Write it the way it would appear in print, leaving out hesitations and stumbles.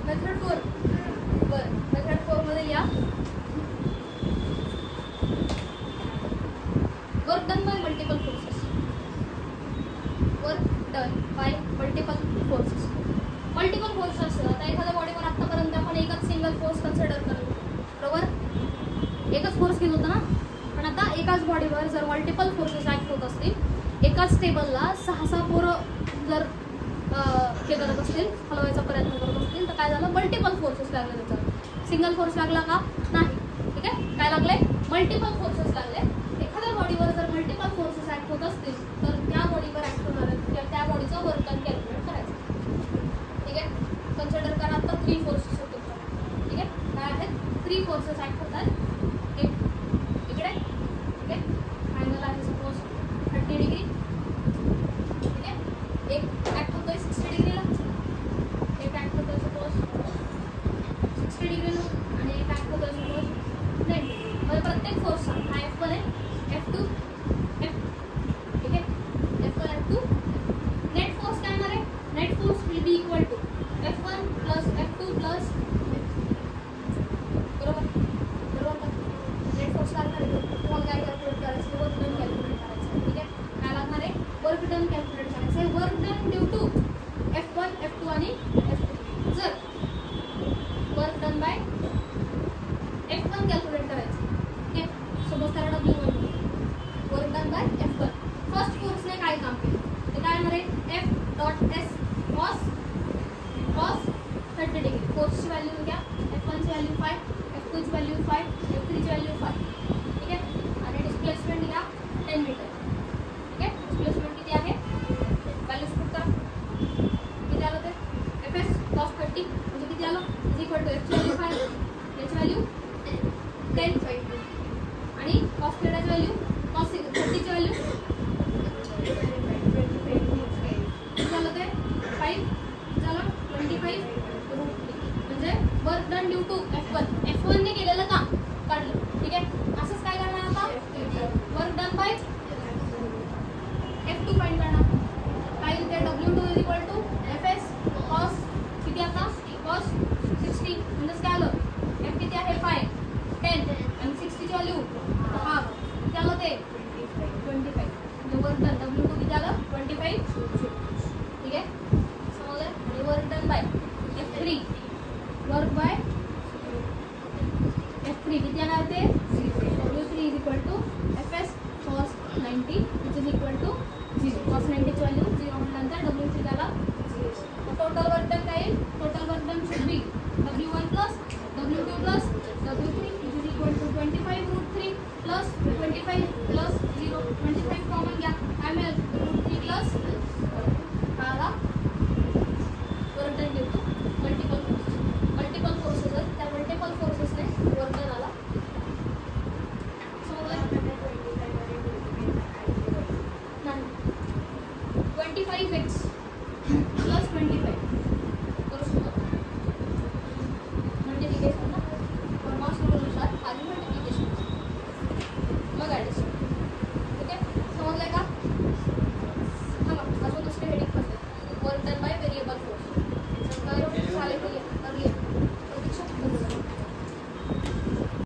Method 4 बरं method 4 मध्ये या work done bye multiple forces. Work done bye multiple forces. Multiple force असतात. आता एखाद्या बॉडीवर आतापर्यंत आपण एकच सिंगल फोर्स कन्सिडर करतो बरोबर. एकच फोर्स घेत होता ना. पण आता एकाच बॉडीवर जर मल्टिपल फोर्सेस ऍक्ट होत असतील एकाच टेबलला 6 पोरं जर हे करत असतील हलवायचा प्रयत्न करत असतील तर काय झालं मल्टिपल फोर्सेस लागले. त्याच्यावर सिंगल फोर्स लागला का नाही. ठीक आहे काय लागले मल्टिपल फोर्सेस लागले. एखाद्या बॉडीवर जर मल्टिपल फोर्सेस ऍक्ट होत असतील तर त्या बॉडीवर ऍक्ट होणार किंवा त्या बॉडीचं वर्क डन कॅल्क्युलेट करायचं. ठीक आहे कन्सिडर करा आता 3 फोर्सेस होते. ठीक आहे काय आहेत 3 फोर्सेस ऍक्ट होतात. एक इकडे ठीक आहे अँगल आहे सपोज 30 डिग्री. ठीक आहे एक ऍक्ट होतोय 60 डिग्रीला. एक ऍक्ट होतोय सपोज 60 डिग्रीला आणि एक ऍक्ट होतोय सपोज 90. म्हणजे प्रत्येक फोर्सचा हा F1 आहे F2 F. ठीक आहे F1 F2. नेट फोर्स काय येणार आहे. Net force will be equal to F1 plus F2 plus बरोबर बरोबर. नेट फोर्स लागणार आहे तुम्हाला काय कॅल्क्युलेट करायचं वर्क डन कॅल्क्युलेट करायचं. ठीक आहे काय लागणार आहे वर्क डन कॅल्क्युलेट करायचं आहे. Work done due to F1 F2 आणि F3. जर work done by F1 calculate करायचं. ठीक आहे सपोज त्याला W1 work done by F1. First फोर्सने काय काम केलं ते काय येणार आहे F dot S cos 30 degree. फोर्सची व्हॅल्यू घ्या F1 ची व्हॅल्यू 5 F2 ची व्हॅल्यू 5 F3 ची व्हॅल्यू 5. ठीक आहे आणि डिस्प्लेसमेंट घ्या 10 मीटर. ठीक आहे डिस्प्लेसमेंट किती आहे व्हॅल्यू पुट करा किती आलं ते Fs cos 30 म्हणजे किती आलं इज इक्वल टू F ची व्हॅल्यू 5 याची व्हॅल्यू 10 आणि cos θ ची व्हॅल्यू cos 30 ची व्हॅल्यू झालं ते 5 झालं 25 म्हणजे work done due to F1 ने केलेलं काम काढलं. ठीक आहे असंच काय करणार आता work done bye F2 find करणार. काय येते W2 is equal to Fs cos किती आता cos 60 म्हणजे काय आलं F किती आहे 5 10 आणि 60 ची व्हॅल्यू हाफ किती आलं ते 25 म्हणजे वर्क डन W2 किती आलं 25. ठीक आहे समजलं. आणि work done by F3 work by F3 किती येणार ते W3 is equal to Fs cos 90 which is equal to 0. cos 90 ची व्हॅल्यू 0 म्हटल्यानंतर W3 त्याला 0. टोटल वर्क डन काय येईल total work done should be W1 plus W2 plus W3 which is equal to 25 √3 plus 25 plus